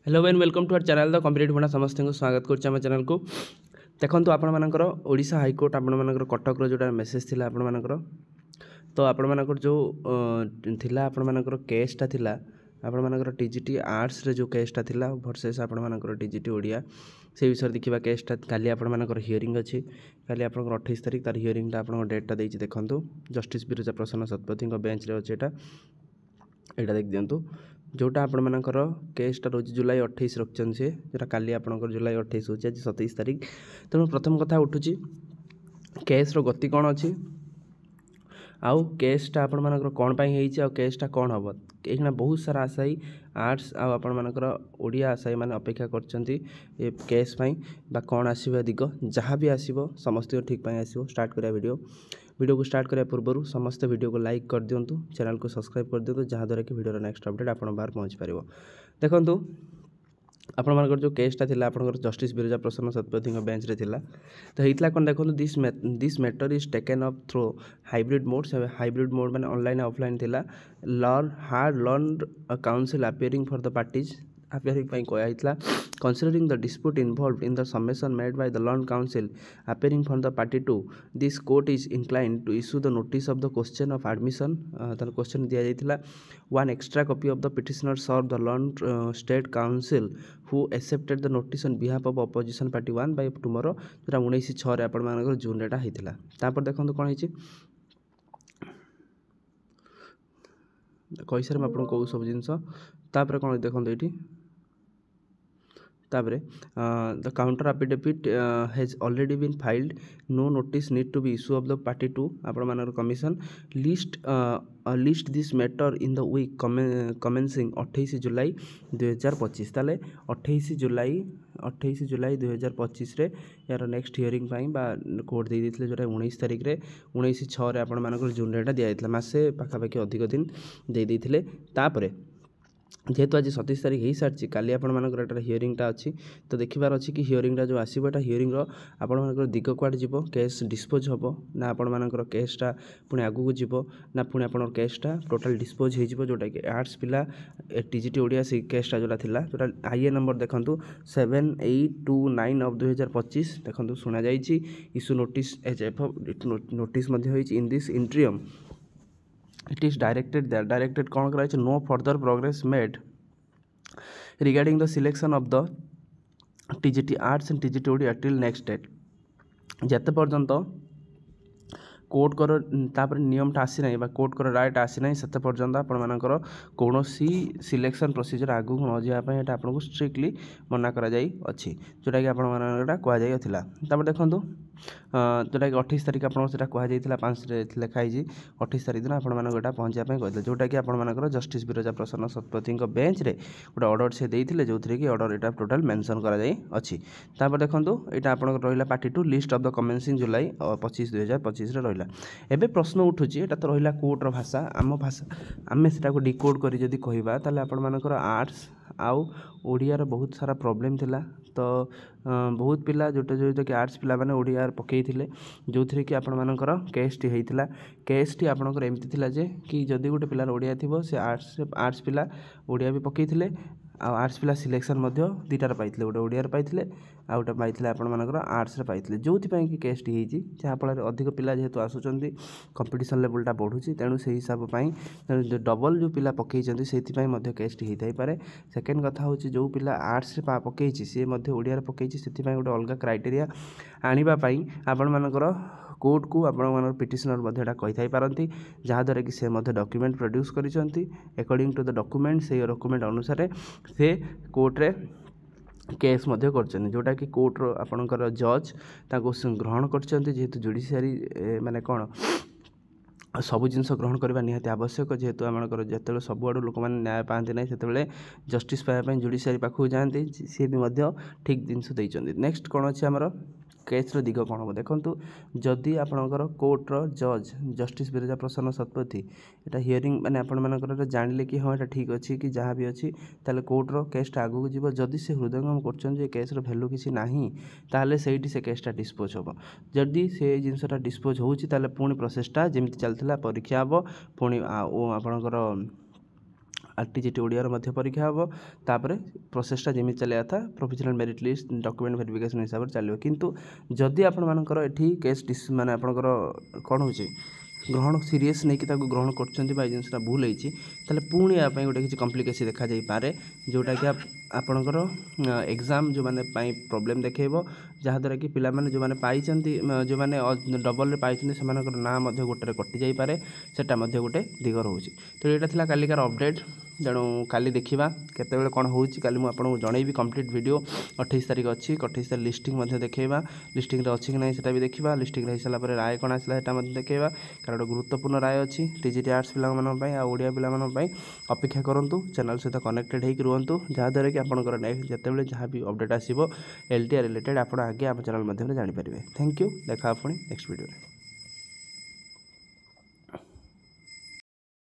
Hello and welcome to our channel the competitive भणा समस्त को स्वागत करम चैनल को देखो आपण मानकर ओडिशा हाईकोर्ट आपण मानकर कटक जोटा मेसेज थिला आपण मानकर तो आपण मानकर जो थिला आपण मानकर केसटा थिला आपण मानकर टीजीटी आर्ट्स रे जो केसटा थिला वर्सेस आपण मानकर टीजीटी ओडिया से विषय देखा केसटा काली आपण मानकर हियरिंग अच्छी काली आपण 28 तारिख तार हियरिंगटा आपण डेटा देछि देखंतु जस्टिस बिरजा प्रसन्न सतपथी बेंच रे अछि एटा देख दियंतु जोटा आपण मानकर केसटा रोज जुलाई 28 रखिछन से जोटा काली आपणकर जुलाई 28 होछि आज 27 तारिख तेणु प्रथम कथा उठुची केस रो गति कोन अछि आउ केसटा आपण मानकर कोन पई हेछि आउ केसटा कोन हबो एखना बहुत सारा आशाई आर्ट्स आउ आपण मानकर ओडिया आशाई माने अपेक्षा करछंती ए केस पई बा कोन आसीबो दिग जहां भी आसीबो समस्त ठीक पई आसीबो स्टार्ट करिया वीडियो को स्टार्ट करने पूर्व समस्त वीडियो को लाइक कर दिंतु चैनल को सब्सक्राइब कर दिंतु जहाँद्वारा कि वीडियो नेक्स्ट अपडेट आपण बाहर पहुँच पार देखु आपण मानकर जो केसटा थिला आपनकर जस्टिस बिरजा प्रसन्न सतपथी बेंच रे थिला तो हेतला कोन देखो this matter is taken up through hybrid mode माने ऑनलाइन ऑफलाइन थिला learn council appearing for the parties appearing by Koyaitla, considering the dispute involved in the submission made by the Learned Council appearing from the party 2, this court is inclined to issue the notice of the question of admission. The question दिया जाइथिला one extra copy of the petitioner served the Learned State Council who accepted the notice on behalf of opposition party 1 by tomorrow जोटा 19/6 रे आपण मानकर जून रेटा हेतिला तापर देखंतु कोन हेछि कहि sir आपण को सब जिंस तापर कोन देखंतु एठी the counter affidavit has already been filed. No notice need to be issue of the party 2 आपण मानकर commission list this matter in the week commencing 28 जुलाई 2025 ताले 28 जुलाई 2025 रे यार नेक्स्ट हियरिंग पाई बा कोर्ट दे दिथिले जोटा 19 तारिख रे 19/6 रे आपण मानकर जून रेटा दिया दिथिला मासे पाखा पाखी अधिक दिन दे दिथिले तापरे जेहेतु आज 27 तारिख हो सारी काली आपर हियरिंगटा अच्छी तो देखिबार अच्छी कि हियरिंगटा जो आसोटा हियरिंग आपर दिग कुआड जीव केस डिस्पोज हम ना आपण मानकर केसटा पुणी आगू जीव ना पुणी आप केसटा टोटाल डिस्पोज हो जोटा कि आर्ट्स पिला टीजीटी ओडिया से केसटा जोटा थिला जोटा आईए नंबर देखंतु 7829 ऑफ 2025 देखंतु सुना जाइछि issue notice as F notice मध्ये होइछि in this interim it is directed कौन करा no further progress made regarding the selection of the TGT arts and TGT ODIA till next date जते पर्यंत कोर्ट कर तापर नियमटा आसी ना कोर्ट कर रायटा आसी ना से पर्यंत आपण मानकर कौन सिलेक्शन प्रोसीजर आगू न जावाई ये आपको स्ट्रिक्टली मना करा जाई अच्छी जोटा कि आपटा कहुला तापर देखो जोटा कि 28 तारिख आपको कहुला 5 लिखाई 28 तारिख दिन आपटा पहुँचापी कहते जोटा कि आपर जस्टिस बिरजा प्रसन्न सतपथी बेंच रे गोटे ऑर्डर से देते जो थी कि ऑर्डर यहाँ टोटाल मेंशन करा जाई अच्छी तापर देखो यहाँ आप रहा party 2 list of the commencing July 25 2025 रे रहा एबे प्रश्न उठुची एटा तो रहिला कोर्टर भाषा आम भाषा आमे सेटा को डिकोड करी जदी कहिबा ताले आपण मानकर आर्ट्स आउ ओडिया बहुत सारा प्रॉब्लम थिला तो बहुत पिला जोटा कि आर्ट्स पिला माने ओडिया पकईथिले जो थी कि आपण मानकर केसटी होइथिला केसटी आपणकर एमती थिला जे कि जदी गोटे पिलार ओडिया थिबो से आर्ट्स पिला ओडिया भी पकईथिले आर्ट्स पिला सिलेक्शन मध्य दुटार पाइथिले गोटे ओडिया पाइथिले आ गोटे पाइथिले आपण मानकर आर्ट्स रे पाइथिले जोथि कि केसटी होइछि जहाँ फल अधिक पिला जेहेतु आसुचंती कंपटीशन लेवलटा बढ़ुची तेणु से हिसाब पाई डबल जो पिला पकईचंती सेति मध्य केसटी होइथाइ पारे सेकेंड कथा होछि जो पिला आर्ट्स रे पकईछि से मध्य ओडिया रे पकईछि सेति गोटे अलग क्राइटेरिया आनिबा पाई आपण मानकर कोर्ट को आपण पिटिशनर कही पारती जहाँद्वारा कि से डॉक्यूमेंट प्रोड्यूस करिसंती अकॉर्डिंग टू द डॉक्यूमेंट से डॉक्यूमेंट अनुसार से कोर्ट रे केस कर जोटा कि कोर्ट आपणकर जज ग्रहण कर जेहेतु जुडिशियरी माने कौन सब जिनस ग्रहण करने निहाती आवश्यक जेहेतु आमकर जो सब आड़ लोक मैंने न्याय पाती ना से जस्टिस पाइबापी जुडिशियरी पाखक जाती सी भी ठीक जिनस नेक्स्ट कौन अच्छे आमर केस्र दिग कौन हम देखूँ जदि आपणकर कोर्टर जज जस्टिस बिरजा प्रसन्न सतपथी यहाँ हियरिंग माने आपर जानिले कि हाँ यहाँ ठीक अच्छी कि जहाँ भी अच्छी ताले कोर्टर केसटा आगू जीव जदि से हृदयंगम कर केस्र भैल्यू किसी ना ताले से से केसटा डिस्पोज हम जदि से जिनसटा डिस्पोज होची ताले पुणी प्रोसेसटा जमी चलता परीक्षा हम पुणी आपणकर आरटीजीटी ओडिया मध्य परीक्षा हम तापर प्रोसेसटा जमी चलिया था provisional merit list document verification हिसाब से चलो किंतु जदि आपंकर ये केस माने आपंकर कौन हो ग्रहण सीरीयस नहीं कि ग्रहण कर जिनसा भूल होती पुणी यापाई गोटे किसी कम्प्लिकेसी देखा जापे जोटा कि आपणकर एग्जाम जो मैंने प्रोब्लेम देखो जहाँद्वारा कि पिलाने जो मैंने पाई जो मैंने डबल पाई से ना गोटे कटि जापे सेटा गोटे दिग रोचे तो यहाँ था कालिकार अपडेट तेणु काली देखा केत कौन हो आपको जनईबी कंप्लीट वीडियो 28 तारीख अच्छी 28 तारीख लिस्टिंग देखा लिस्टिंग अच्छी कि नहीं सेटा भी देखा लिस्टिंग हो सारापर राय कौन आसला देखा कारण गोटे गुरुत्वपूर्ण राय अच्छी टीजीटी आर्ट्स पिलांपाई आ ओडिया पिलांपाई अपेक्षा करूँ चैनल सहित कनेक्टेड होकर रुहतु जहाँद्वारा कि आपंकर नेक्स्ट जिते जहाँ भी अपडेट आसो एलटीआर रिलेटेड आप आगे आम चैनल जानीपारे। थैंक यू देखा पुणी नेक्स्ट वीडियो।